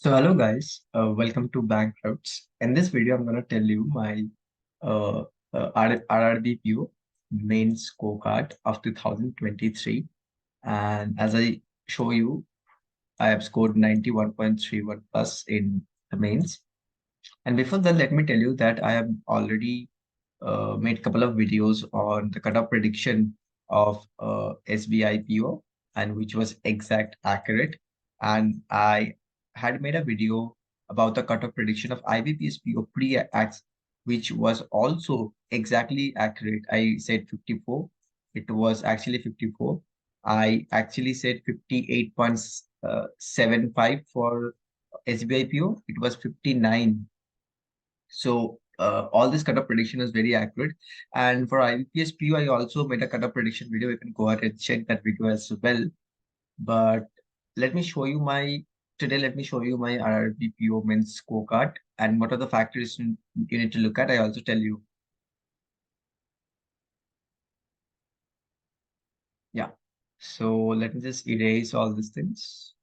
So hello guys, welcome to Bankrupt. In this video, I'm gonna tell you my uh, RRB PO mains scorecard of 2023. And as I show you, I have scored 91.31 plus in the mains. And before that, let me tell you that I have already made a couple of videos on the cutoff prediction of SBI PO, and which was exact accurate. And I had made a video about the cutoff prediction of IBPS PO pre-acts, which was also exactly accurate. I said 54. It was actually 54. I actually said 58.75 for SBI PO. It was 59. So all this cutoff prediction is very accurate. And for IBPS PO, I also made a cutoff prediction video. You can go ahead and check that video as well. But let me show you my today. Let me show you my RRB PO mains scorecard and what are the factors you need to look at. I also tell you. Yeah. So let me just erase all these things.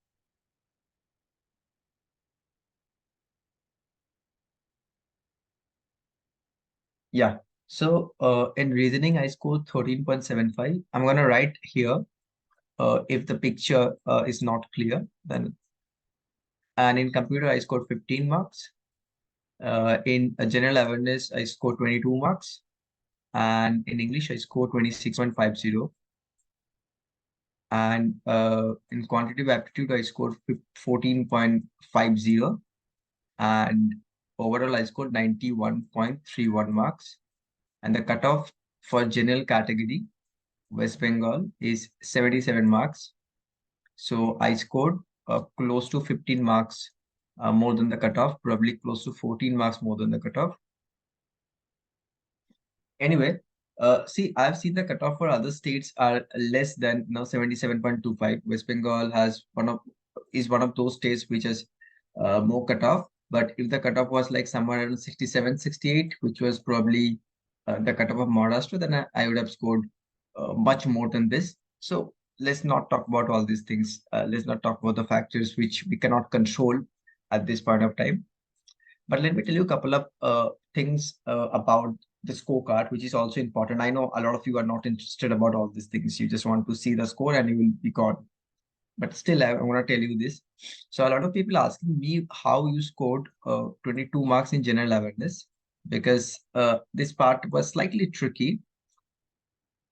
Yeah. So in reasoning, I scored 13.75. I'm gonna write here. If the picture is not clear, then and in computer I scored 15 marks. In general awareness I scored 22 marks, and in English I scored 26.50, and in quantitative aptitude I scored 14.50, and overall I scored 91.31 marks, and the cutoff for general category West Bengal is 77 marks. So I scored close to 15 marks more than the cutoff, probably close to 14 marks more than the cutoff. Anyway, see, I've seen the cutoff for other states are less than 77.25. West Bengal is one of those states which has more cutoff. But if the cutoff was like somewhere around 67, 68, which was probably the cutoff of Maharashtra, then I would have scored much more than this. So let's not talk about all these things. Let's not talk about the factors which we cannot control at this point of time. But let me tell you a couple of things about the scorecard, which is also important. I know a lot of you are not interested about all these things. You just want to see the score and you will be gone. But still, I'm going to tell you this. So a lot of people asking me how you scored 22 marks in general awareness, because this part was slightly tricky.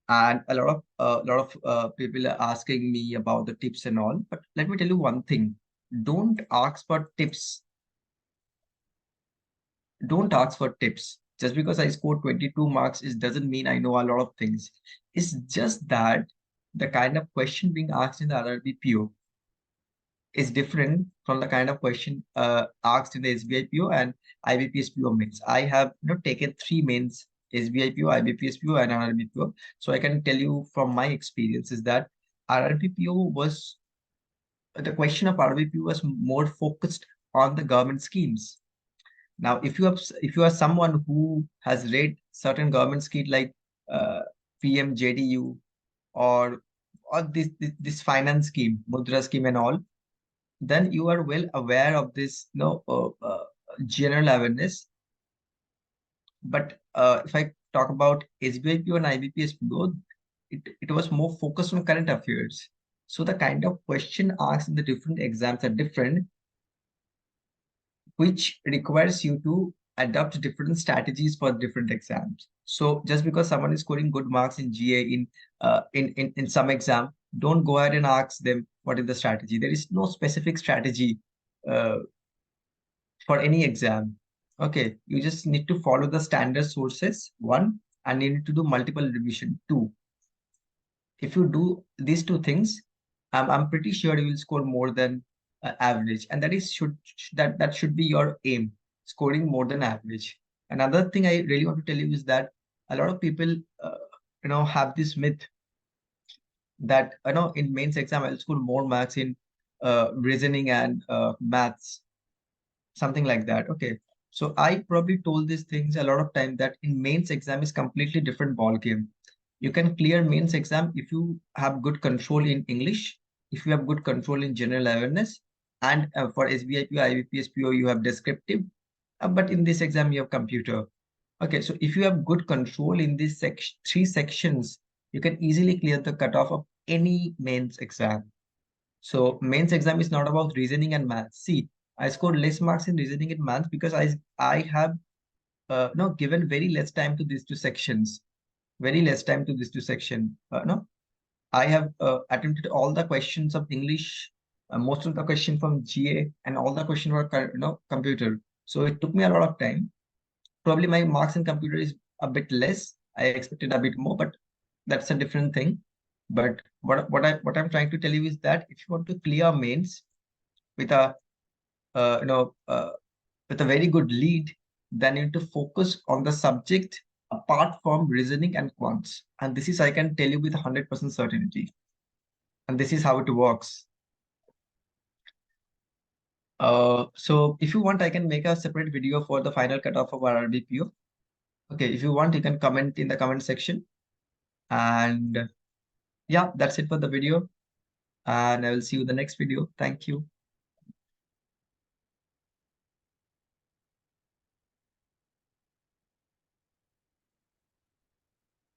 And a lot of people are asking me about the tips and all. But let me tell you one thing. Don't ask for tips don't ask for tips. Just because I scored 22 marks, it doesn't mean I know a lot of things. It's just that the kind of question being asked in the RRB PO is different from the kind of question asked in the SBI PO and IBPS PO mains. I have taken three mains: SBI PO, IBPS PO, and RRB PO. So I can tell you from my experience is that RRB PO was the question of RRB PO was more focused on the government schemes. Now, if you are someone who has read certain government scheme like PMJDU or this finance scheme, Mudra scheme and all, then you are well aware of this general awareness. But if I talk about SBIPO and IBPS it was more focused on current affairs. So the kind of question asked in the different exams are different, which requires you to adopt different strategies for different exams. So just because someone is scoring good marks in GA in some exam, don't go ahead and ask them what is the strategy. There is no specific strategy uh, for any exam. Okay, you just need to follow the standard sources, one, and you need to do multiple revision, two. If you do these two things, I'm pretty sure you will score more than average, and that should be your aim, scoring more than average. Another thing I really want to tell you is that a lot of people have this myth that in mains exam I'll score more marks in reasoning and maths, something like that. Okay, so I probably told these things a lot of time that in mains exam is completely different ball game. You can clear mains exam if you have good control in English, if you have good control in general awareness, And for SBI PO, IBPS PO, you have descriptive. But in this exam, you have computer. Okay, so if you have good control in these three sections, you can easily clear the cutoff of any mains exam. So mains exam is not about reasoning and maths. See, I scored less marks in reasoning and maths because I have no given very less time to these two sections. Very less time to these two sections. No, I have attempted all the questions of English, most of the question from GA, and all the question were computer. So it took me a lot of time. Probably my marks in computer is a bit less. I expected a bit more, but that's a different thing. But what I'm trying to tell you is that if you want to clear mains with a uh, you know uh, with a very good lead, then you need to focus on the subject apart from reasoning and quants. And this is I can tell you with 100% certainty. And this is how it works. So if you want, I can make a separate video for the final cutoff of RRB PO. Okay, if you want, you can comment in the comment section. And yeah, that's it for the video. And I will see you in the next video. Thank you.